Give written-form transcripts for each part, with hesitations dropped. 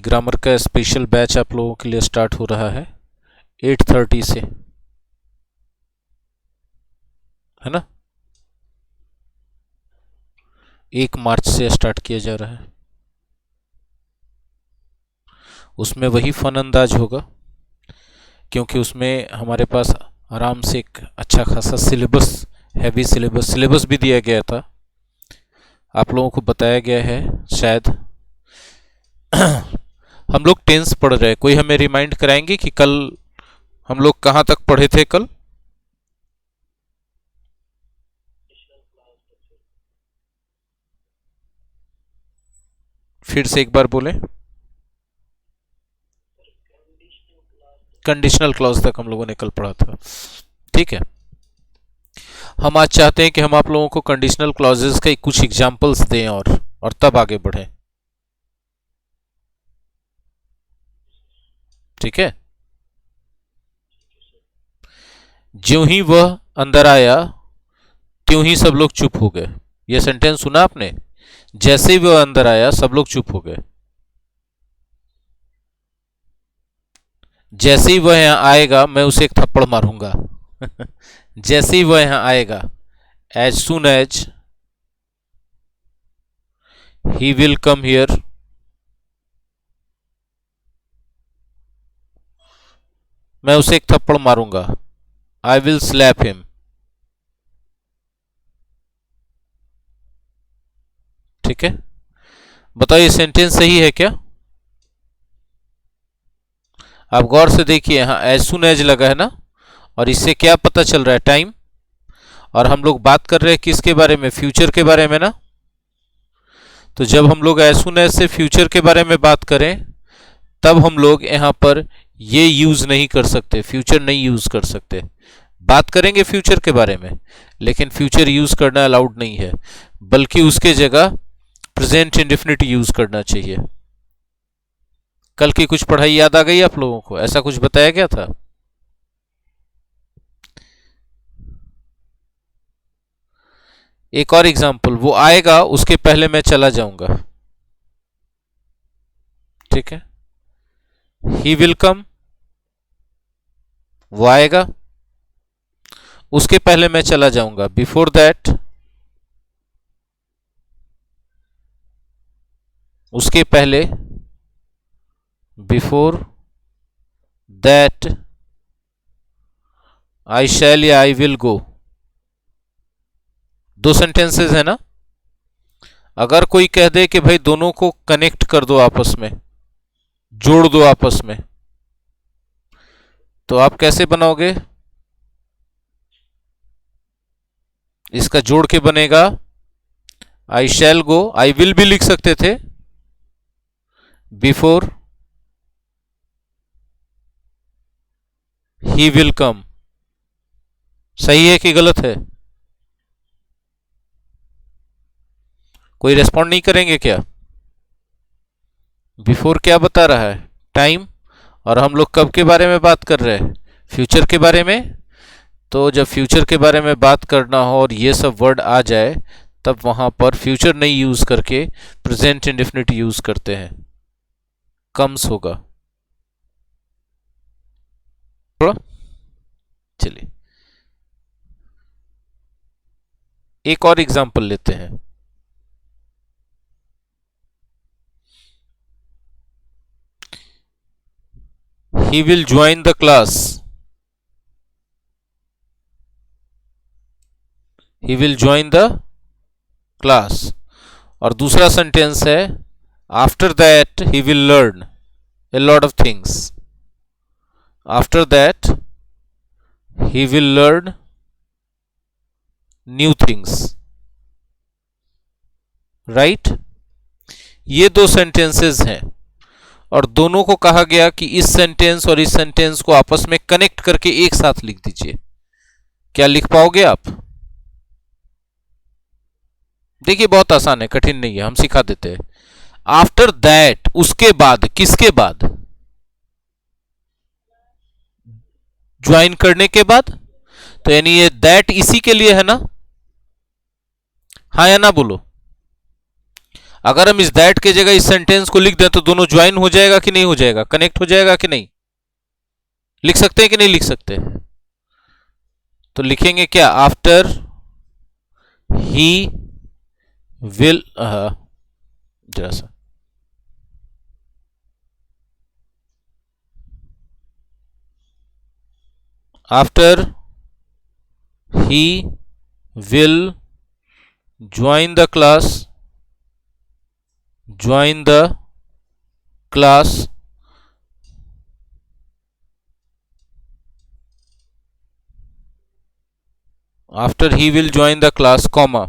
Grammar का special batch आप लोगों के लिए स्टार्ट हो रहा है 8:30 से, है ना। 1 मार्च से स्टार्ट किया जा रहा है। उसमें वही फन अंदाज होगा, क्योंकि उसमें हमारे पास आराम से एक अच्छा खासा सिलेबस, हैवी सिलेबस भी दिया गया था, आप लोगों को बताया गया है शायद। हम लोग टेंस पढ़ रहे हैं, कोई हमें रिमाइंड कराएंगे कि कल हम लोग कहाँ तक पढ़े थे कल? फिर से एक बार बोलें। कंडीशनल क्लॉज तक हम लोगों ने कल पढ़ा था, ठीक है। हम आज चाहते हैं कि हम आप लोगों को कंडीशनल क्लॉजेस के कुछ एग्जांपल्स दें और तब आगे बढ़ें, ठीक है। ज्यों ही वह अंदर आया त्यों ही सब लोग चुप हो गए। यह सेंटेंस सुना आपने? जैसे ही वह अंदर आया सब लोग चुप हो गए। जैसे ही वह यहां आएगा मैं उसे एक थप्पड़ मारूंगा। जैसे ही वह यहां आएगा, as soon as he will come here, मैं उसे एक थप्पड़ मारूंगा। I will slap him. ठीक है, बताओ ये सेंटेंस सही है क्या? आप गौर से देखिए, यहां एज सुन एज लगा है ना, और इससे क्या पता चल रहा है? टाइम। और हम लोग बात कर रहे हैं किसके बारे में? फ्यूचर के बारे में ना। तो जब हम लोग एज सुन एज से फ्यूचर के बारे में बात करें, तब हम लोग यहां पर ये यूज नहीं कर सकते, फ्यूचर नहीं यूज कर सकते। बात करेंगे फ्यूचर के बारे में, लेकिन फ्यूचर यूज करना अलाउड नहीं है, बल्कि उसके जगह प्रेजेंट इंडेफिनिट यूज करना चाहिए। कल की कुछ पढ़ाई याद आ गई आप लोगों को? ऐसा कुछ बताया गया था? एक और एग्जांपल, वो आएगा उसके पहले मैं चला जाऊंगा। ठीक है, ही विल कम, वो आएगा, उसके पहले मैं चला जाऊंगा। बिफोर दैट, उसके पहले, बिफोर दैट आई शैल या आई विल गो। दो सेंटेंसेस है ना। अगर कोई कह दे कि भाई दोनों को कनेक्ट कर दो, आपस में जोड़ दो आपस में, तो आप कैसे बनाओगे? इसका जोड़ के बनेगा आई शैल गो, आई विल भी लिख सकते थे, बिफोर ही विल कम। सही है कि गलत है? कोई रेस्पॉन्ड नहीं करेंगे क्या? बिफोर क्या बता रहा है? टाइम। और हम लोग कब के बारे में बात कर रहे हैं? फ्यूचर के बारे में। तो जब फ्यूचर के बारे में बात करना हो और ये सब वर्ड आ जाए, तब वहां पर फ्यूचर नहीं यूज करके प्रेजेंट इंडेफिनिट यूज करते हैं। कम्स होगा। चलिए एक और एग्जांपल लेते हैं। He will join the class. He will join the class. और दूसरा सेंटेंस है after that he will learn a lot of things. After that he will learn new things. Right? ये दो सेंटेंसेस हैं, और दोनों को कहा गया कि इस सेंटेंस और इस सेंटेंस को आपस में कनेक्ट करके एक साथ लिख दीजिए। क्या लिख पाओगे आप? देखिए बहुत आसान है, कठिन नहीं है, हम सिखा देते हैं। आफ्टर दैट, उसके बाद, किसके बाद? ज्वाइन करने के बाद। तो यानी ये दैट इसी के लिए है ना? हाँ या ना बोलो। अगर हम इस दैट के जगह इस सेंटेंस को लिख दें तो दोनों ज्वाइन हो जाएगा कि नहीं हो जाएगा, कनेक्ट हो जाएगा कि नहीं, लिख सकते हैं कि नहीं लिख सकते? तो लिखेंगे क्या, आफ्टर ही विल, जरा सा, after he will join the class, join the class, after he will join the class, comma.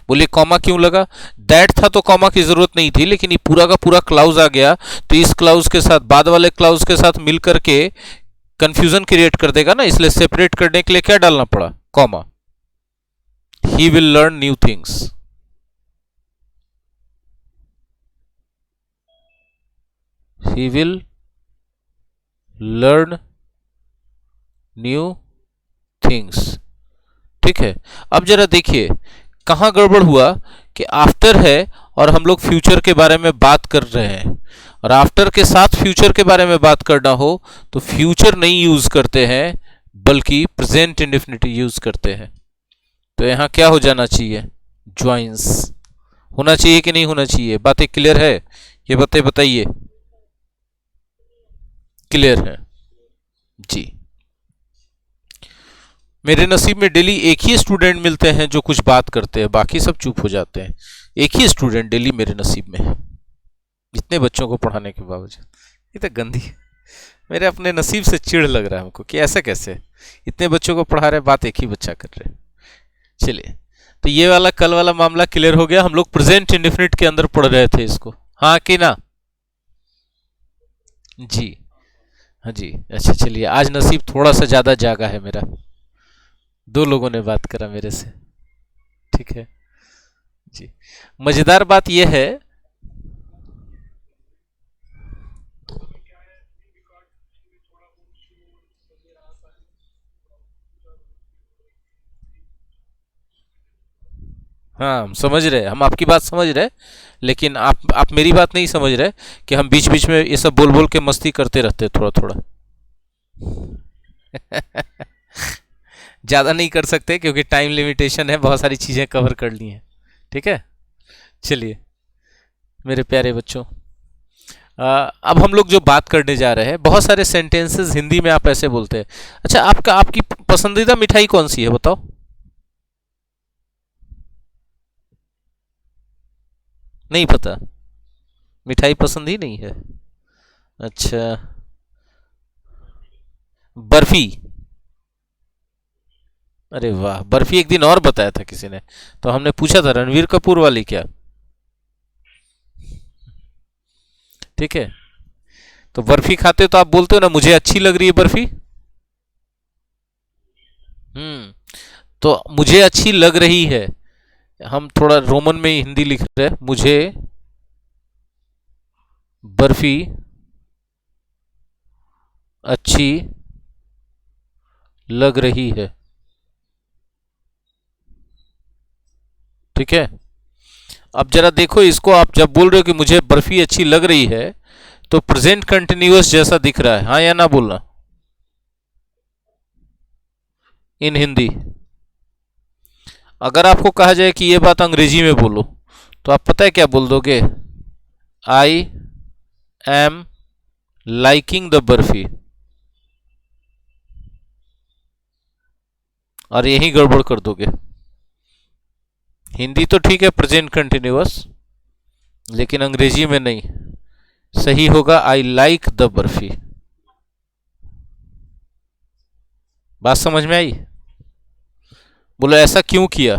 बोलिए कॉमा क्यों लगा? दैट था तो कॉमा की जरूरत नहीं थी, लेकिन ये पूरा का पूरा क्लाउज आ गया तो इस क्लाउज के साथ बाद वाले क्लाउज के साथ मिलकर के कंफ्यूजन क्रिएट कर देगा ना, इसलिए सेपरेट करने के लिए क्या डालना पड़ा, comma. He will learn new things, he will learn new things। ठीक है, अब जरा देखिए कहां गड़बड़ हुआ कि आफ्टर है और हम लोग फ्यूचर के बारे में बात कर रहे हैं, और आफ्टर के साथ फ्यूचर के बारे में बात करना हो तो फ्यूचर नहीं यूज करते हैं बल्कि प्रेजेंट इंडेफिनिट यूज करते हैं। तो यहां क्या हो जाना चाहिए, ज्वाइंस होना चाहिए कि नहीं होना चाहिए? बातें क्लियर है? ये बातें बताइए, क्लियर है जी? मेरे नसीब में डेली एक ही स्टूडेंट मिलते हैं जो कुछ बात करते हैं, बाकी सब चुप हो जाते हैं। एक ही स्टूडेंट डेली मेरे नसीब में है, इतने बच्चों को पढ़ाने के बावजूद। ये तो गंदी, मेरे अपने नसीब से चिढ़ लग रहा है हमको कि ऐसा कैसे, इतने बच्चों को पढ़ा रहे, बात एक ही बच्चा कर रहे। चलिए, तो ये वाला कल वाला मामला क्लियर हो गया। हम लोग प्रेजेंट इंडेफिनिट के अंदर पढ़ रहे थे इसको, हाँ कि ना जी? हाँ जी, अच्छा चलिए, आज नसीब थोड़ा सा ज़्यादा जागा है मेरा, दो लोगों ने बात करा मेरे से, ठीक है जी। मज़ेदार बात यह है, हाँ हम समझ रहे, हम आपकी बात समझ रहे, लेकिन आप मेरी बात नहीं समझ रहे कि हम बीच बीच में ये सब बोल बोल के मस्ती करते रहते थोड़ा थोड़ा। ज़्यादा नहीं कर सकते क्योंकि टाइम लिमिटेशन है, बहुत सारी चीज़ें कवर कर ली हैं, ठीक है। चलिए मेरे प्यारे बच्चों, अब हम लोग जो बात करने जा रहे हैं, बहुत सारे सेंटेंसेस हिंदी में आप ऐसे बोलते हैं। अच्छा, आपकी पसंदीदा मिठाई कौन सी है बताओ? नहीं पता, मिठाई पसंद ही नहीं है? अच्छा, बर्फी। अरे वाह, बर्फी एक दिन और बताया था किसी ने, तो हमने पूछा था रणवीर कपूर वाली क्या? ठीक है, तो बर्फी खाते हो तो आप बोलते हो ना मुझे अच्छी लग रही है बर्फी। तो मुझे अच्छी लग रही है, हम थोड़ा रोमन में हिंदी लिख रहे हैं, मुझे बर्फी अच्छी लग रही है, ठीक है। अब जरा देखो इसको, आप जब बोल रहे हो कि मुझे बर्फी अच्छी लग रही है तो प्रेजेंट कंटिन्यूअस जैसा दिख रहा है, हाँ या ना बोलना, इन हिंदी। अगर आपको कहा जाए कि ये बात अंग्रेजी में बोलो तो आप पता है क्या बोल दोगे? I am liking the barfi, और यही गड़बड़ कर दोगे। हिंदी तो ठीक है प्रेजेंट कंटिन्यूअस, लेकिन अंग्रेजी में नहीं, सही होगा आई लाइक द बर्फी। बात समझ में आई? बोलो ऐसा क्यों किया,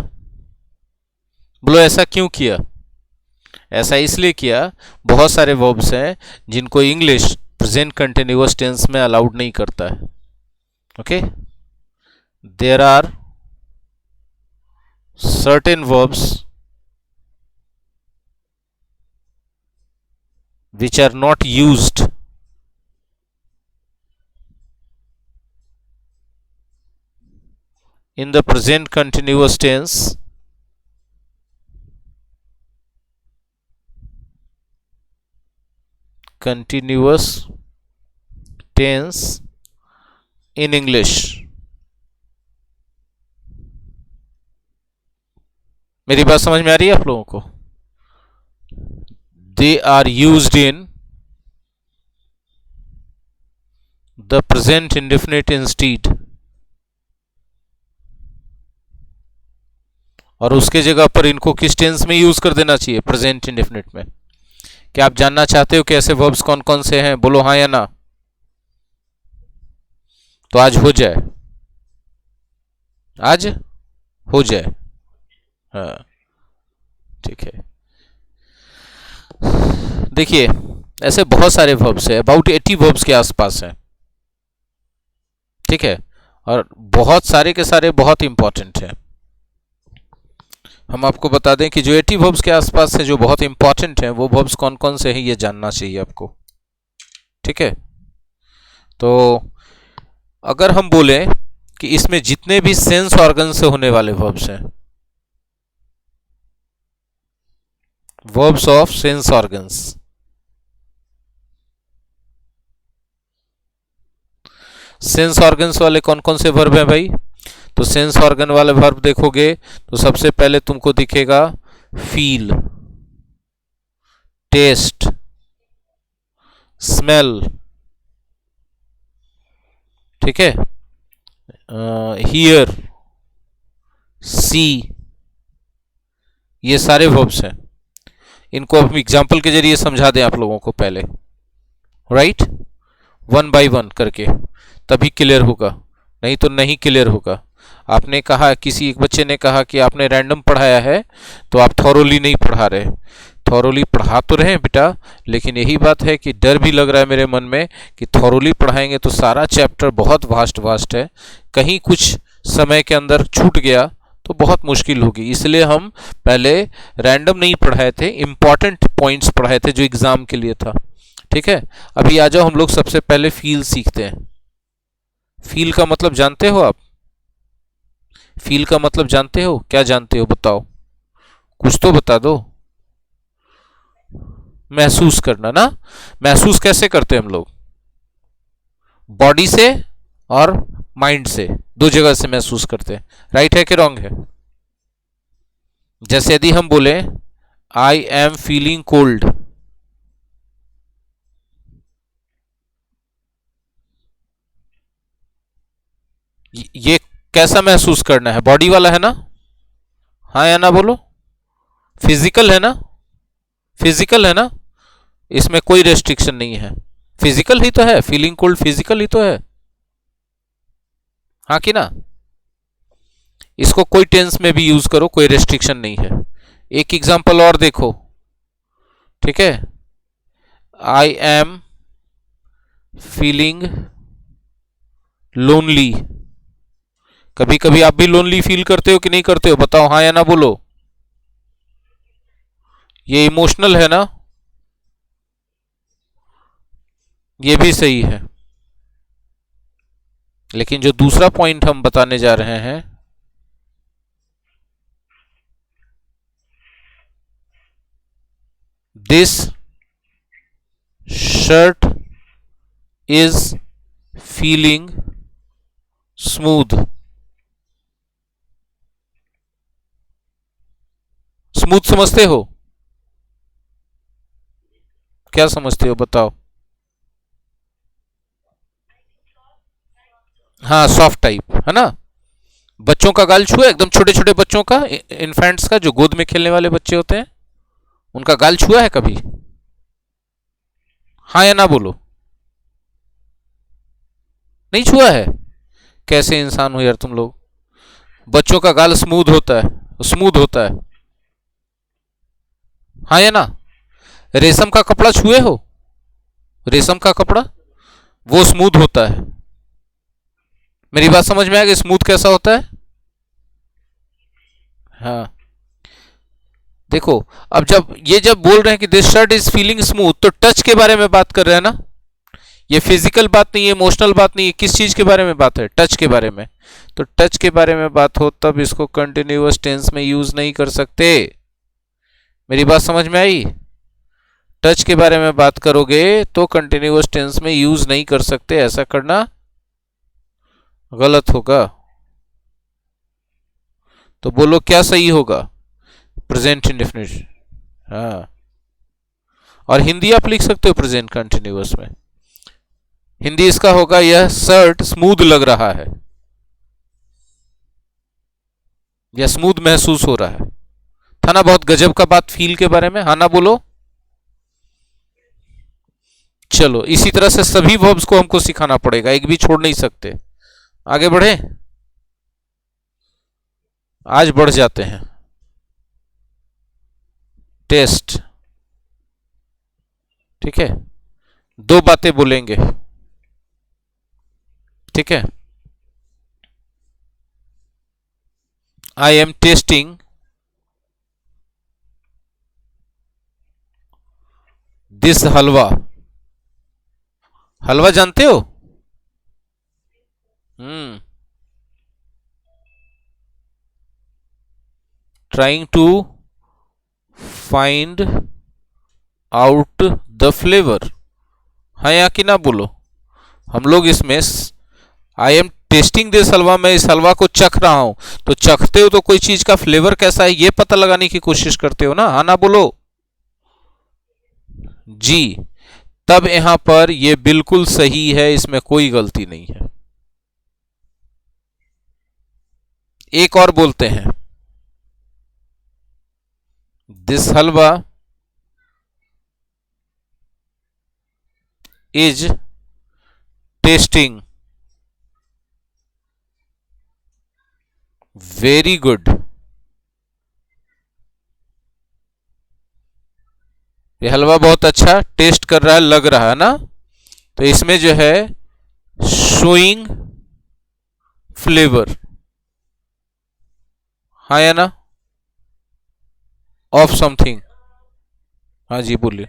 बोलो ऐसा क्यों किया? ऐसा इसलिए किया, बहुत सारे वर्ब्स हैं जिनको इंग्लिश प्रेजेंट कंटिन्यूअस टेंस में अलाउड नहीं करता है। Okay, there are certain verbs which are not used in the present continuous tense continuous tense in English. मेरी बात समझ में आ रही है आप लोगों को? They are used in the present indefinite instead, और उसके जगह पर इनको किस टेंस में यूज कर देना चाहिए? प्रेजेंट इंडेफिनिट में। क्या आप जानना चाहते हो कि ऐसे वर्ब्स कौन कौन से हैं? बोलो हाँ या ना। तो आज हो जाए, आज हो जाए। हाँ ठीक है। देखिए ऐसे बहुत सारे वर्ब्स हैं, अबाउट 80 वर्ब्स के आसपास हैं, ठीक है, और बहुत सारे के सारे बहुत इंपॉर्टेंट हैं। हम आपको बता दें कि जो 80 वर्ब्स के आसपास है, जो बहुत इंपॉर्टेंट हैं, वो वर्ब्स कौन कौन से हैं ये जानना चाहिए आपको, ठीक है। तो अगर हम बोले कि इसमें जितने भी सेंस ऑर्गन से होने वाले वर्ब्स हैं, verbs of sense organs, sense organs वाले कौन कौन से वर्ब हैं भाई? तो सेंस ऑर्गन वाले वर्ब देखोगे तो सबसे पहले तुमको दिखेगा फील, टेस्ट, स्मेल, ठीक है, हियर, सी, ये सारे वर्ब्स हैं। इनको हम एग्जाम्पल के जरिए समझा दें आप लोगों को पहले, राइट, वन बाय वन करके, तभी क्लियर होगा, नहीं तो नहीं क्लियर होगा। आपने कहा, किसी एक बच्चे ने कहा कि आपने रैंडम पढ़ाया है तो आप थॉरोली नहीं पढ़ा रहे। थॉरोली पढ़ा तो रहे हैं बेटा, लेकिन यही बात है कि डर भी लग रहा है मेरे मन में कि थॉरोली पढ़ाएंगे तो सारा चैप्टर बहुत वास्ट है, कहीं कुछ समय के अंदर छूट गया तो बहुत मुश्किल होगी। इसलिए हम पहले रैंडम नहीं पढ़ाए थे, इंपॉर्टेंट पॉइंट्स पढ़ाए थे जो एग्जाम के लिए था, ठीक है। अभी आ जाओ हम लोग सबसे पहले फील सीखते हैं। फील का मतलब जानते हो आप? फील का मतलब जानते हो? क्या जानते हो बताओ, कुछ तो बता दो। महसूस करना ना। महसूस कैसे करते हैं हम लोग? बॉडी से और माइंड से, दो जगह से महसूस करते हैं। राइट है कि रॉन्ग है? जैसे यदि हम बोले आई एम फीलिंग कोल्ड, ये कैसा महसूस करना है? बॉडी वाला है ना? हाँ या ना बोलो। फिजिकल है ना? फिजिकल है ना? इसमें कोई रेस्ट्रिक्शन नहीं है, फिजिकल ही तो है। फीलिंग कोल्ड फिजिकल ही तो है, हाँ कि ना? इसको कोई टेंस में भी यूज करो, कोई रेस्ट्रिक्शन नहीं है। एक एग्जांपल और देखो, ठीक है, आई एम फीलिंग लोनली। कभी कभी आप भी लोनली फील करते हो कि नहीं करते हो? बताओ हाँ या ना बोलो। ये इमोशनल है ना? ये भी सही है, लेकिन जो दूसरा पॉइंट हम बताने जा रहे हैं, this shirt is feeling smooth. Smooth समझते हो? क्या समझते हो बताओ? हाँ सॉफ्ट टाइप है ना। बच्चों का गाल छुआ, एकदम छोटे छोटे बच्चों का, इन्फेंट्स का, जो गोद में खेलने वाले बच्चे होते हैं, उनका गाल छुआ है कभी? हाँ या ना बोलो। नहीं छुआ है? कैसे इंसान हो यार तुम लोग। बच्चों का गाल स्मूथ होता है, स्मूथ होता है, हाँ या ना? रेशम का कपड़ा छुए हो? रेशम का कपड़ा वो स्मूथ होता है। मेरी बात समझ में आ गई? स्मूथ कैसा होता है? हाँ देखो, अब जब बोल रहे हैं कि this shirt is feeling smooth, तो टच के बारे में बात कर रहे हैं ना। ये फिजिकल बात नहीं है, इमोशनल बात नहीं है, किस चीज के बारे में बात है? टच के बारे में। तो टच के बारे में बात हो तब इसको कंटिन्यूअस टेंस में यूज नहीं कर सकते। मेरी बात समझ में आई? टच के बारे में बात करोगे तो कंटिन्यूअस टेंस में यूज नहीं कर सकते, ऐसा करना गलत होगा। तो बोलो क्या सही होगा? Present indefinite. हाँ, और हिंदी आप लिख सकते हो प्रेजेंट कंटिन्यूअस में। हिंदी इसका होगा, यह शर्ट स्मूथ लग रहा है, या स्मूथ महसूस हो रहा है। था ना बहुत गजब का बात फील के बारे में? हाँ ना बोलो। चलो इसी तरह से सभी वर्ब्स को हमको सिखाना पड़ेगा, एक भी छोड़ नहीं सकते। आगे बढ़े, आज बढ़ जाते हैं। टेस्ट, ठीक है, दो बातें बोलेंगे, ठीक है। I am tasting this halwa. Halwa जानते हो? Trying to find out the flavour. हाँ या कि ना बोलो। हम लोग इसमें I am tasting this halwa, मैं इस हलवा को चख रहा हूं, तो चखते हो तो कोई चीज का फ्लेवर कैसा है ये पता लगाने की कोशिश करते हो ना? हाँ ना बोलो जी। तब यहां पर ये बिल्कुल सही है, इसमें कोई गलती नहीं है। एक और बोलते हैं, this halwa is testing very good. ये हलवा बहुत अच्छा टेस्ट कर रहा है, लग रहा है ना? तो इसमें जो है शोइंग फ्लेवर, हाँ या ना, ऑफ समथिंग। हाँ जी बोलिए।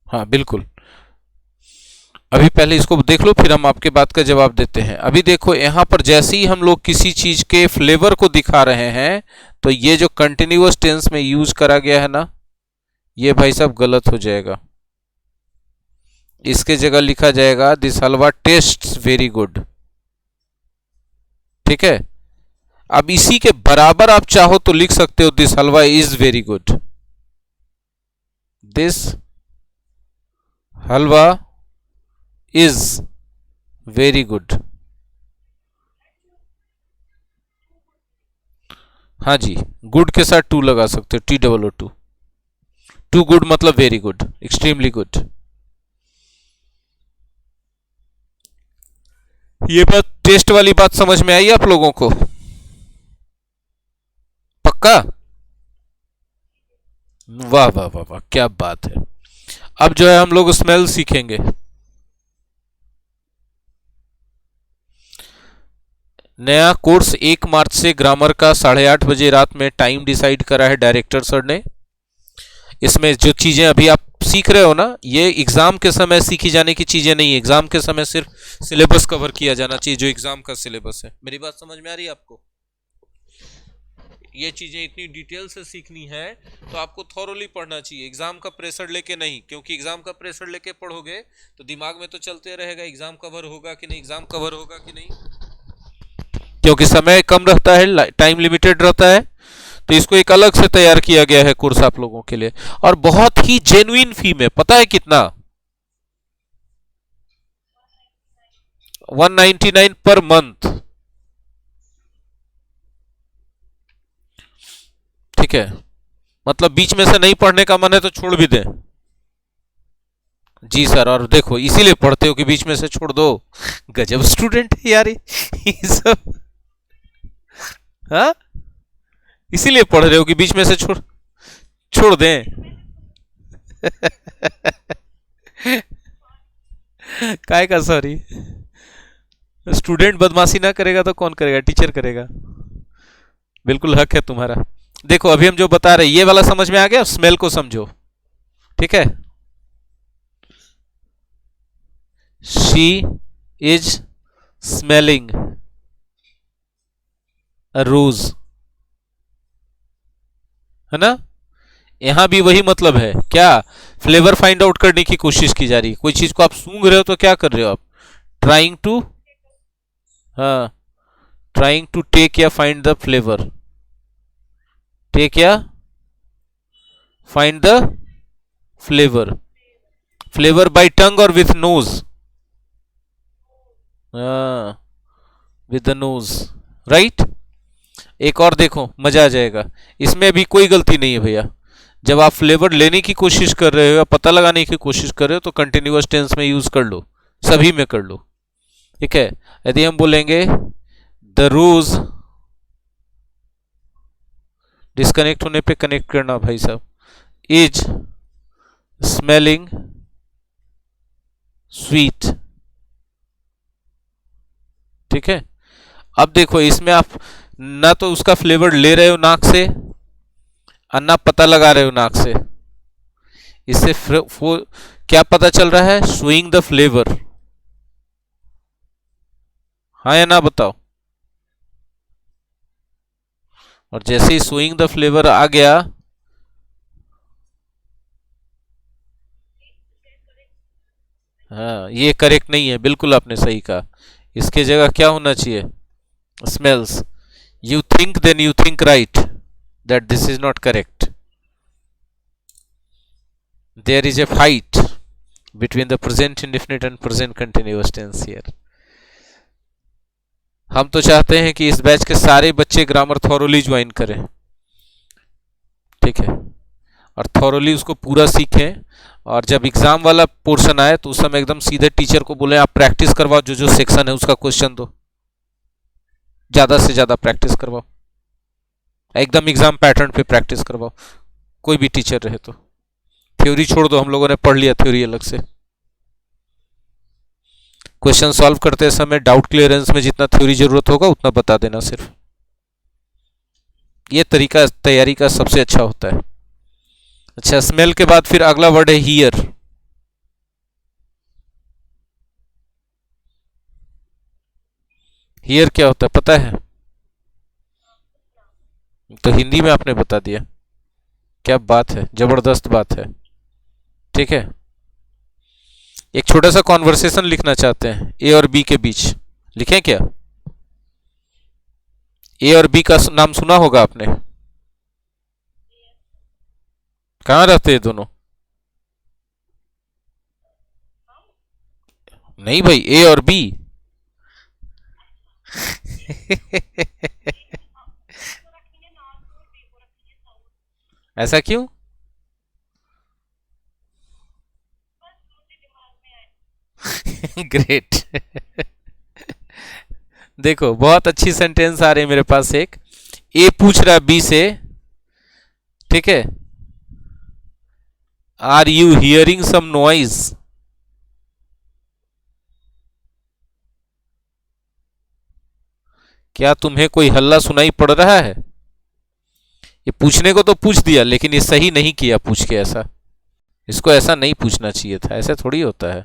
हाँ बिल्कुल। अभी पहले इसको देख लो, फिर हम आपके बात का जवाब देते हैं। अभी देखो यहां पर जैसे ही हम लोग किसी चीज के फ्लेवर को दिखा रहे हैं, तो ये जो कंटिन्यूअस टेंस में यूज करा गया है ना, ये भाई साहब गलत हो जाएगा। इसके जगह लिखा जाएगा this halwa tests very good, ठीक है। अब इसी के बराबर आप चाहो तो लिख सकते हो this halwa is very good. This halwa is very good. हाँ जी, गुड के साथ टू लगा सकते हो, TOO। टू गुड मतलब वेरी गुड, एक्सट्रीमली गुड। ये बात, टेस्ट वाली बात समझ में आई आप लोगों को? पक्का? वाह वाह वाह वाह, क्या बात है। अब जो है हम लोग स्मेल सीखेंगे। नया कोर्स 1 मार्च से ग्रामर का 8:30 बजे रात में टाइम डिसाइड करा है डायरेक्टर सर ने। इसमें जो चीजें अभी आप सीख रहे हो ना, ये एग्जाम के समय सीखी जाने की चीजें नहीं है। एग्जाम के समय सिर्फ सिलेबस कवर किया जाना चाहिए, जो एग्जाम का सिलेबस है। मेरी बात समझ में आ रही है आपको? ये चीजें इतनी डिटेल से सीखनी है तो आपको थॉरोली पढ़ना चाहिए, एग्जाम का प्रेशर लेके नहीं। क्योंकि एग्जाम का प्रेशर लेके पढ़ोगे तो दिमाग में तो चलते रहेगा एग्जाम कवर होगा कि नहीं, एग्जाम कवर होगा कि नहीं, क्योंकि समय कम रहता है, टाइम लिमिटेड रहता है। तो इसको एक अलग से तैयार किया गया है कोर्स आप लोगों के लिए, और बहुत ही जेन्युइन फी में। पता है कितना? 199 पर मंथ, ठीक है। मतलब बीच में से नहीं पढ़ने का मन है तो छोड़ भी दें। जी सर, और देखो इसीलिए पढ़ते हो कि बीच में से छोड़ दो। गजब स्टूडेंट है यार ये सब। हाँ, इसीलिए पढ़ रहे हो कि बीच में से छोड़ छोड़ दें। काय का सॉरी? स्टूडेंट बदमाशी ना करेगा तो कौन करेगा? टीचर करेगा। बिल्कुल हक है तुम्हारा। देखो अभी हम जो बता रहे ये वाला समझ में आ गया, स्मेल को समझो, ठीक है। शी इज स्मेलिंग अ रोज, है ना? यहां भी वही मतलब है क्या, फ्लेवर फाइंड आउट करने की कोशिश की जा रही है। कोई चीज को आप सूंघ रहे हो तो क्या कर रहे हो आप, ट्राइंग टू, हाँ, ट्राइंग टू टेक या फाइंड द फ्लेवर, टेक या find the flavour, flavour by tongue और विथ नोज, हाँ, विद द नोज, राइट। एक और देखो मजा आ जाएगा, इसमें भी कोई गलती नहीं है भैया। जब आप फ्लेवर लेने की कोशिश कर रहे हो या पता लगाने की कोशिश कर रहे हो तो कंटिन्यूअस टेंस में यूज कर लो, सभी में कर लो, ठीक है। यदि हम बोलेंगे द रोज, डिस्कनेक्ट होने पे कनेक्ट करना भाई साहब, इज स्मेलिंग स्वीट, ठीक है। अब देखो इसमें आप ना तो उसका फ्लेवर ले रहे हो नाक से और ना पता लगा रहे हो नाक से, इससे क्या पता चल रहा है, स्विंग द फ्लेवर, हाँ या ना बताओ। और जैसे ही स्विंग द फ्लेवर आ गया, हाँ ये करेक्ट नहीं है, बिल्कुल आपने सही कहा। इसके जगह क्या होना चाहिए, smells. You think then you think right, that this is not correct. There is a fight between the present indefinite and present continuous tense here. हम तो चाहते हैं कि इस बैच के सारे बच्चे ग्रामर थॉरोली ज्वाइन करें, ठीक है, और थॉरोली उसको पूरा सीखें। और जब एग्जाम वाला पोर्शन आए तो उस समय एकदम सीधे टीचर को बोले आप प्रैक्टिस करवाओ, जो जो सेक्शन है उसका क्वेश्चन दो, ज्यादा से ज्यादा प्रैक्टिस करवाओ, एकदम एग्जाम पैटर्न पे प्रैक्टिस करवाओ, कोई भी टीचर रहे तो। थ्योरी छोड़ दो, हम लोगों ने पढ़ लिया थ्योरी अलग से। क्वेश्चन सॉल्व करते समय डाउट क्लियरेंस में जितना थ्योरी जरूरत होगा उतना बता देना सिर्फ, ये तरीका तैयारी का सबसे अच्छा होता है। अच्छा, स्मेल के बाद फिर अगला वर्ड है हियर। हियर क्या होता है पता है, तो हिंदी में आपने बता दिया, क्या बात है, जबरदस्त बात है, ठीक है। एक छोटा सा कॉन्वर्सेशन लिखना चाहते हैं ए और बी के बीच, लिखें क्या, ए और बी का नाम सुना होगा आपने, कहां रहते हैं दोनों, नहीं भाई ए और बी ऐसा क्यों, ग्रेट देखो बहुत अच्छी सेंटेंस आ रही है मेरे पास। एक ए पूछ रहा बी से, ठीक है, are you hearing some noise, क्या तुम्हें कोई हल्ला सुनाई पड़ रहा है। ये पूछने को तो पूछ दिया लेकिन ये सही नहीं किया पूछ के, ऐसा इसको ऐसा नहीं पूछना चाहिए था, ऐसा थोड़ी होता है,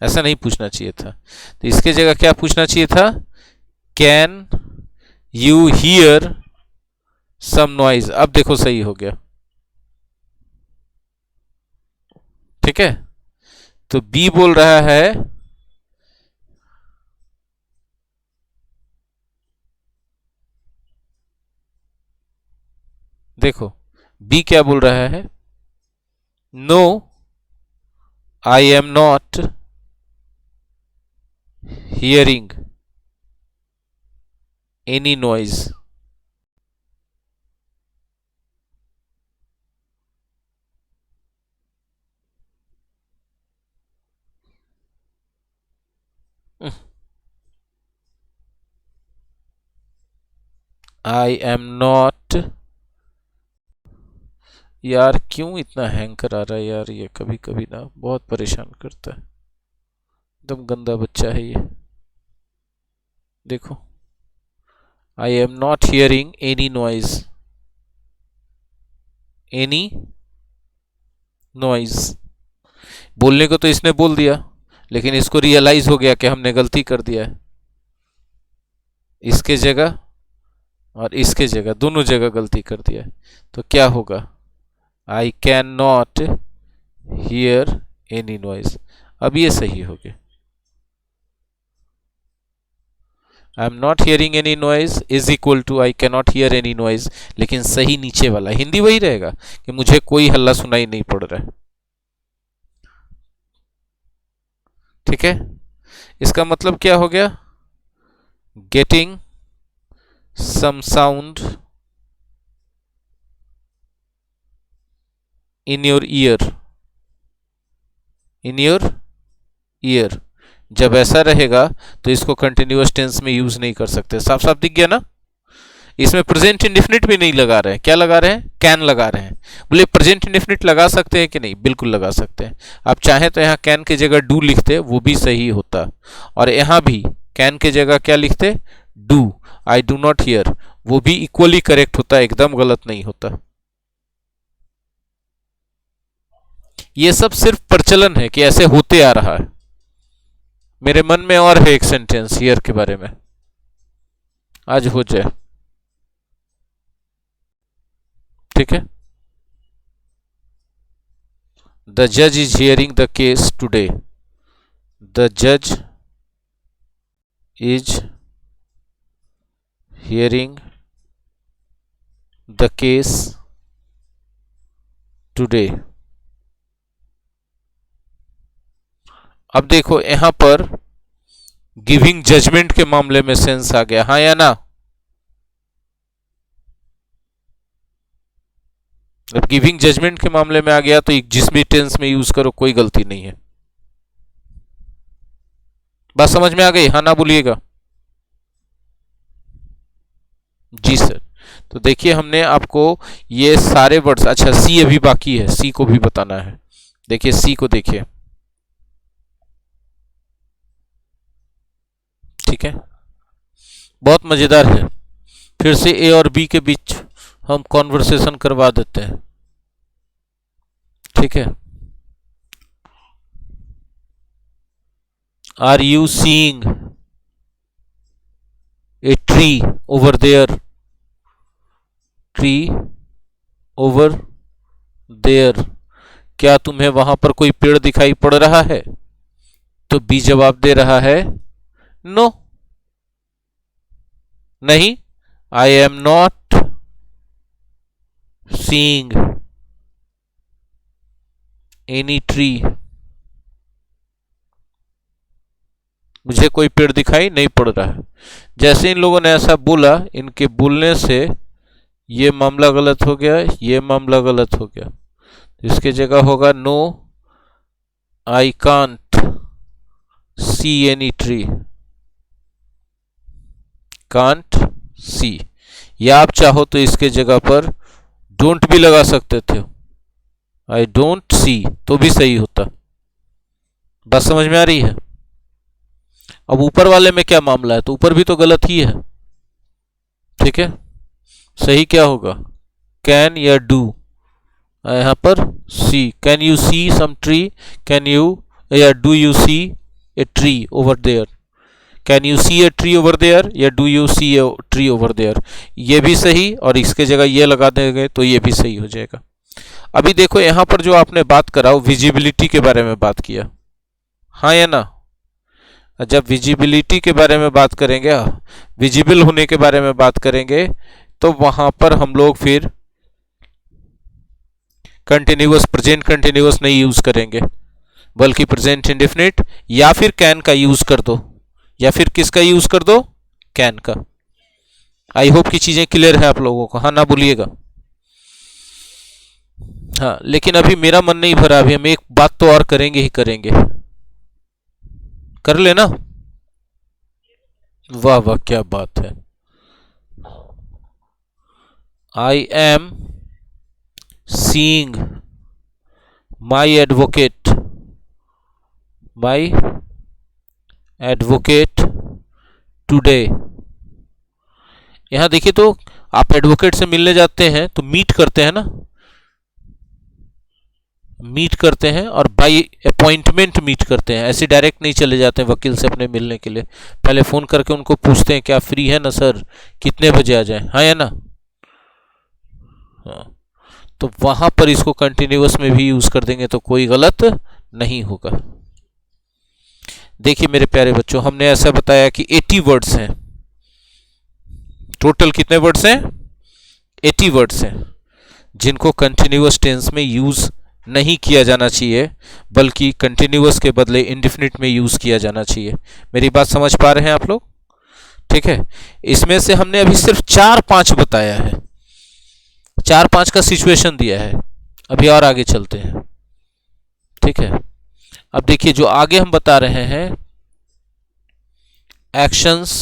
ऐसा नहीं पूछना चाहिए था। तो इसके जगह क्या पूछना चाहिए था, can you hear some noise. अब देखो सही हो गया, ठीक है। तो बी बोल रहा है देखो बी क्या बोल रहा है, no I am not hearing any noise. I am not, यार क्यों इतना हैंग करा रहा है यार, ये कभी कभी ना बहुत परेशान करता है, एकदम गंदा बच्चा है ये। देखो आई am not hearing any noise, any noise बोलने को तो इसने बोल दिया लेकिन इसको रियलाइज हो गया कि हमने गलती कर दिया है। इसके जगह और इसके जगह दोनों जगह गलती कर दिया है, तो क्या होगा? I can not hear any noise. अब ये सही हो गया। I am not hearing any noise is equal to I can not hear any noise, लेकिन सही नीचे वाला हिंदी वही रहेगा कि मुझे कोई हल्ला सुनाई नहीं पड़ रहा है। ठीक है, इसका मतलब क्या हो गया? Getting some sound in your ear, in your ear. जब ऐसा रहेगा तो इसको कंटिन्यूअस टेंस में यूज नहीं कर सकते। साफ साफ दिख गया ना? इसमें प्रेजेंट इंडेफिनिट भी नहीं लगा रहे हैं। क्या लगा रहे हैं? कैन लगा रहे हैं। बोले प्रेजेंट इंडेफिनिट लगा सकते हैं कि नहीं? बिल्कुल लगा सकते हैं। आप चाहे तो यहाँ कैन की जगह डू लिखते, वो भी सही होता, और यहाँ भी कैन की जगह क्या लिखते? Do. I do not here, वो भी इक्वली करेक्ट होता, एकदम गलत नहीं होता। ये सब सिर्फ प्रचलन है कि ऐसे होते आ रहा है। मेरे मन में और है एक सेंटेंस हियर के बारे में, आज हो जाए। ठीक है, द जज is hearing the case today. The जज is hearing the case today. अब देखो यहां पर गिविंग जजमेंट के मामले में सेंस आ गया, हाँ या ना? अब गिविंग जजमेंट के मामले में आ गया तो जिस भी टेंस में यूज करो कोई गलती नहीं है। बात समझ में आ गई? हाँ ना बोलिएगा। जी सर। तो देखिए हमने आपको ये सारे वर्ड्स, अच्छा सी अभी बाकी है, सी को भी बताना है। देखिए सी को देखिए, ठीक है, बहुत मजेदार है। फिर से ए और बी के बीच हम कॉन्वर्सेशन करवा देते हैं। ठीक है, are you seeing a tree over there? Tree over there, क्या तुम्हें वहां पर कोई पेड़ दिखाई पड़ रहा है? तो बी जवाब दे रहा है नो, नहीं, आई am not seeing any tree. मुझे कोई पेड़ दिखाई नहीं पड़ रहा है। जैसे इन लोगों ने ऐसा बोला, इनके बोलने से ये मामला गलत हो गया, ये मामला गलत हो गया। इसके जगह होगा no I can't see any tree, can't see. या आप चाहो तो इसके जगह पर डोंट भी लगा सकते थे, आई डोंट सी, तो भी सही होता। बात समझ में आ रही है? अब ऊपर वाले में क्या मामला है? तो ऊपर भी तो गलत ही है। ठीक है, सही क्या होगा? कैन या डू? यहां पर see. Can you see some tree? Can you या do you see a tree over there? Can you see a tree over there या do you see a tree over there? ये भी सही, और इसके जगह ये लगा देंगे तो ये भी सही हो जाएगा। अभी देखो यहां पर जो आपने बात करा वो विजिबिलिटी के बारे में बात किया, हाँ या ना? जब विजिबिलिटी के बारे में बात करेंगे, विजिबल होने के बारे में बात करेंगे, तो वहां पर हम लोग फिर कंटिन्यूअस, प्रेजेंट कंटिन्यूअस नहीं यूज करेंगे, बल्कि प्रेजेंट इंडेफिनिट या फिर कैन का यूज कर दो, या फिर किसका यूज कर दो? कैन का। आई होप की चीजें क्लियर है आप लोगों को, हाँ ना बोलिएगा। हाँ, लेकिन अभी मेरा मन नहीं भरा, अभी हम एक बात तो और करेंगे ही करेंगे। कर लेना? वाह वाह, क्या बात है। I am seeing my advocate, my advocate today. यहां देखिए तो आप एडवोकेट से मिलने जाते हैं तो मीट करते हैं ना, मीट करते हैं और बाय अपॉइंटमेंट मीट करते हैं। ऐसे डायरेक्ट नहीं चले जाते हैं वकील से अपने मिलने के लिए, पहले फ़ोन करके उनको पूछते हैं क्या फ्री है ना सर, कितने बजे आ जाएं, हाँ या ना। हाँ, तो वहां पर इसको कंटिन्यूअस में भी यूज़ कर देंगे तो कोई गलत नहीं होगा। देखिए मेरे प्यारे बच्चों, हमने ऐसा बताया कि 80 वर्ड्स हैं टोटल। कितने वर्ड्स हैं? 80 वर्ड्स हैं जिनको कंटिन्यूअस टेंस में यूज़ नहीं किया जाना चाहिए, बल्कि कंटिन्यूअस के बदले इंडेफिनिट में यूज़ किया जाना चाहिए। मेरी बात समझ पा रहे हैं आप लोग? ठीक है, इसमें से हमने अभी सिर्फ 4-5 बताया है, 4-5 का सिचुएशन दिया है। अभी और आगे चलते हैं। ठीक है, अब देखिए जो आगे हम बता रहे हैं, एक्शंस,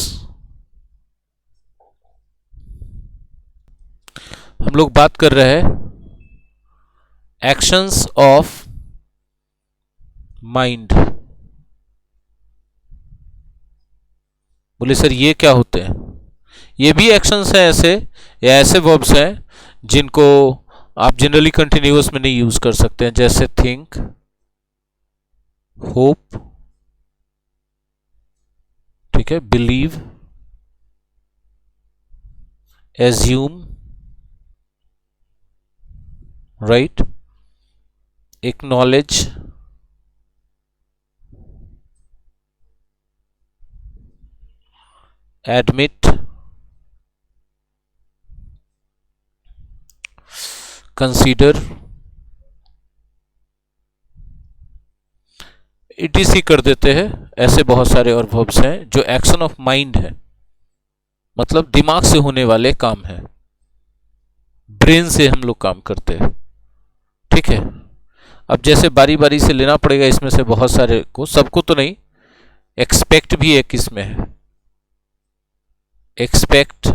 हम लोग बात कर रहे हैं एक्शंस ऑफ माइंड। बोले सर ये क्या होते हैं? ये भी एक्शंस हैं ऐसे, या ऐसे वर्ब्स हैं जिनको आप जनरली कंटिन्यूअस में नहीं यूज कर सकते हैं, जैसे थिंक, होप, ठीक है, believe, assume, right, acknowledge, admit, consider, etc कर देते हैं। ऐसे बहुत सारे और वर्ब्स हैं जो एक्शन ऑफ माइंड है, मतलब दिमाग से होने वाले काम है, ब्रेन से हम लोग काम करते हैं। ठीक है, अब जैसे बारी बारी से लेना पड़ेगा इसमें से बहुत सारे को, सबको तो नहीं। एक्सपेक्ट भी एक इसमें है, एक्सपेक्ट,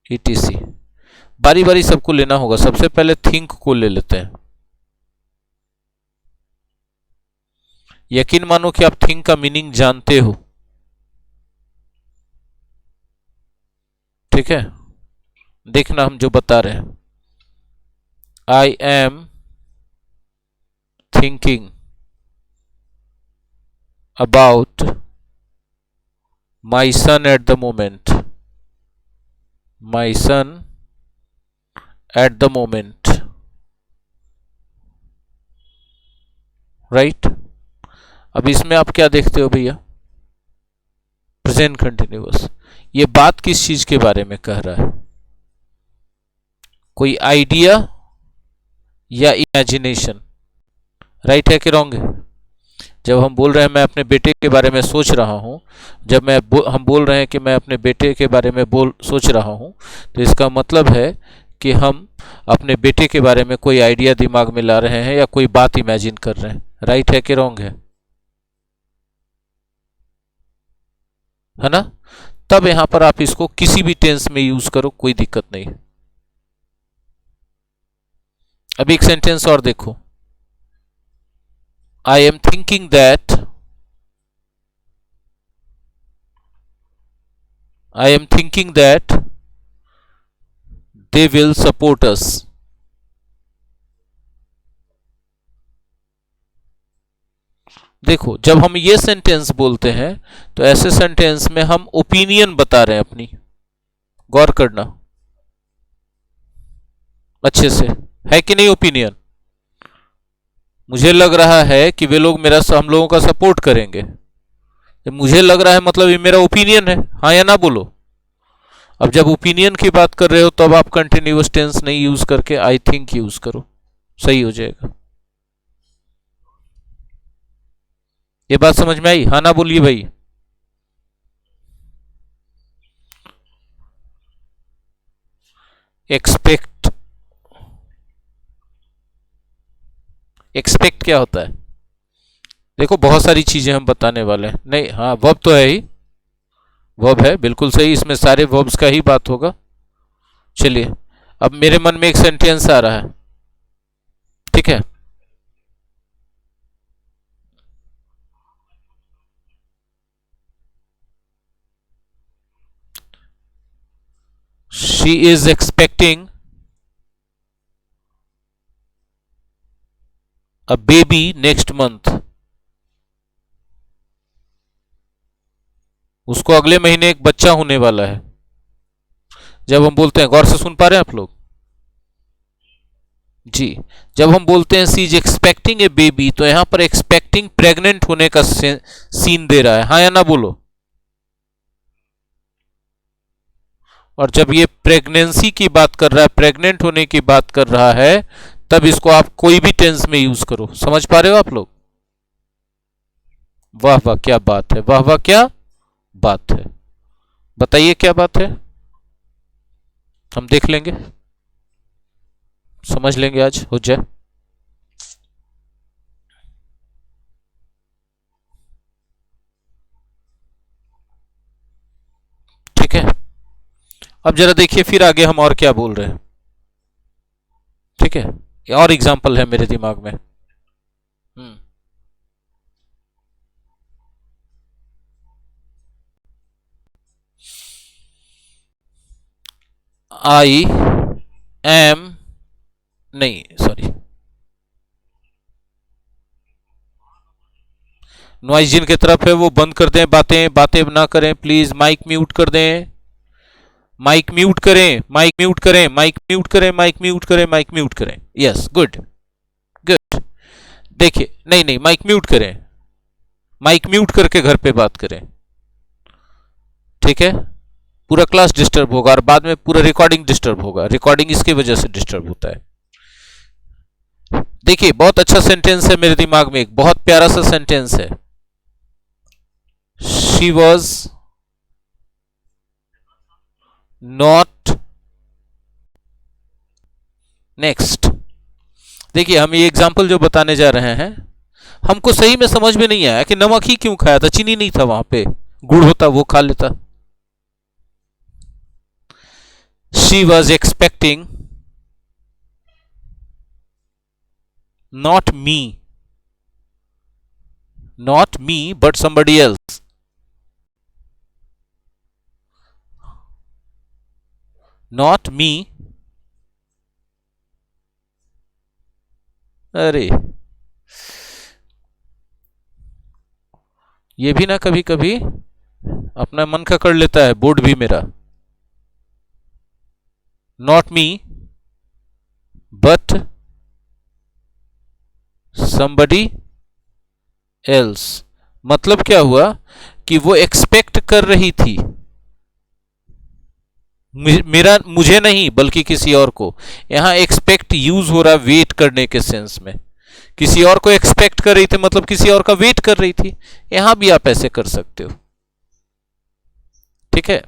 ईटीसी, बारी बारी सबको लेना होगा। सबसे पहले थिंक को ले लेते हैं। यकीन मानो कि आप थिंक का मीनिंग जानते हो। ठीक है, देखना हम जो बता रहे हैं, I am thinking about my son at the moment, my son at the moment, right. अब इसमें आप क्या देखते हो भैया? Present continuous. ये बात किस चीज के बारे में कह रहा है? कोई आइडिया या इमेजिनेशन, राइट है कि रॉन्ग है? जब हम बोल रहे हैं मैं अपने बेटे के बारे में सोच रहा हूं, जब हम बोल रहे हैं कि मैं अपने बेटे के बारे में सोच रहा हूं, तो इसका मतलब है कि हम अपने बेटे के बारे में कोई आइडिया दिमाग में ला रहे हैं या कोई बात इमेजिन कर रहे हैं। राइट है कि रॉन्ग है ना? तब यहां पर आप इसको किसी भी टेंस में यूज करो, कोई दिक्कत नहीं। अब एक सेंटेंस और देखो, I am thinking that they will support us. देखो जब हम ये सेंटेंस बोलते हैं तो ऐसे सेंटेंस में हम ओपिनियन बता रहे हैं अपनी। गौर करना अच्छे से, है कि नहीं ओपिनियन? मुझे लग रहा है कि वे लोग हम लोगों का सपोर्ट करेंगे। मुझे लग रहा है मतलब ये मेरा ओपिनियन है, हाँ या ना बोलो। अब जब ओपिनियन की बात कर रहे हो तब आप कंटिन्यूअस टेंस नहीं यूज करके आई थिंक यूज करो, सही हो जाएगा। ये बात समझ में आई? हाँ ना बोलिए भाई। एक्सपेक्ट, एक्सपेक्ट क्या होता है? देखो बहुत सारी चीजें हम बताने वाले हैं। नहीं, हाँ वर्ब तो है ही, वर्ब है, बिल्कुल सही, इसमें सारे वर्ब्स का ही बात होगा। चलिए अब मेरे मन में एक सेंटेंस आ रहा है, ठीक है? She is expecting a baby next month, उसको अगले महीने एक बच्चा होने वाला है। जब हम बोलते हैं, गौर से सुन पा रहे हैं आप लोग जी, जब हम बोलते हैं सी इज एक्सपेक्टिंग ए बेबी, तो यहां पर एक्सपेक्टिंग प्रेग्नेंट होने का सीन दे रहा है, हाँ या ना बोलो। और जब ये प्रेगनेंसी की बात कर रहा है, प्रेग्नेंट होने की बात कर रहा है, तब इसको आप कोई भी टेंस में यूज करो। समझ पा रहे हो आप लोग? वाह वाह क्या बात है, वाह वाह क्या बात है। बताइए क्या बात है, हम देख लेंगे, समझ लेंगे, आज हो जाए। ठीक है, अब जरा देखिए फिर आगे हम और क्या बोल रहे हैं। ठीक है, और एग्जाम्पल है मेरे दिमाग में। आई एम, नहीं सॉरी, नॉइज जिनके तरफ है वो बंद कर दें, बातें बातें ना करें प्लीज, माइक म्यूट कर दें, माइक म्यूट करें, माइक म्यूट करें, माइक म्यूट करें, माइक म्यूट करें, माइक म्यूट करें, यस गुड गुड। देखिए, नहीं नहीं माइक म्यूट करें, माइक म्यूट करके घर पे बात करें। ठीक है, पूरा क्लास डिस्टर्ब होगा और बाद में पूरा रिकॉर्डिंग डिस्टर्ब होगा, रिकॉर्डिंग इसकी वजह से डिस्टर्ब होता है। देखिए, बहुत अच्छा सेंटेंस है मेरे दिमाग में, एक बहुत प्यारा सा सेंटेंस है। She was not, next. देखिए, हम ये एग्जाम्पल जो बताने जा रहे हैं, हमको सही में समझ में नहीं आया कि नमक ही क्यों खाया था, चीनी नहीं था वहां पे, गुड़ होता वो खा लेता। She was expecting not me, not me but somebody else, not me. अरे ये भी ना कभी कभी अपना मन का कर लेता है, बोर्ड भी मेरा। Not me but somebody else, मतलब क्या हुआ कि वो एक्सपेक्ट कर रही थी, मेरा मुझे नहीं बल्कि किसी और को। यहां एक्सपेक्ट यूज हो रहा वेट करने के सेंस में, किसी और को एक्सपेक्ट कर रही थी मतलब किसी और का वेट कर रही थी। यहां भी आप ऐसे कर सकते हो। ठीक है,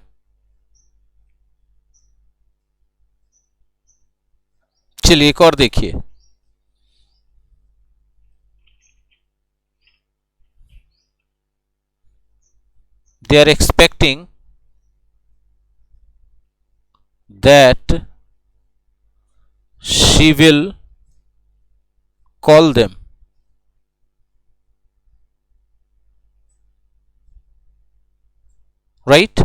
चलिए एक और देखिए। They are expecting that she will call them, right.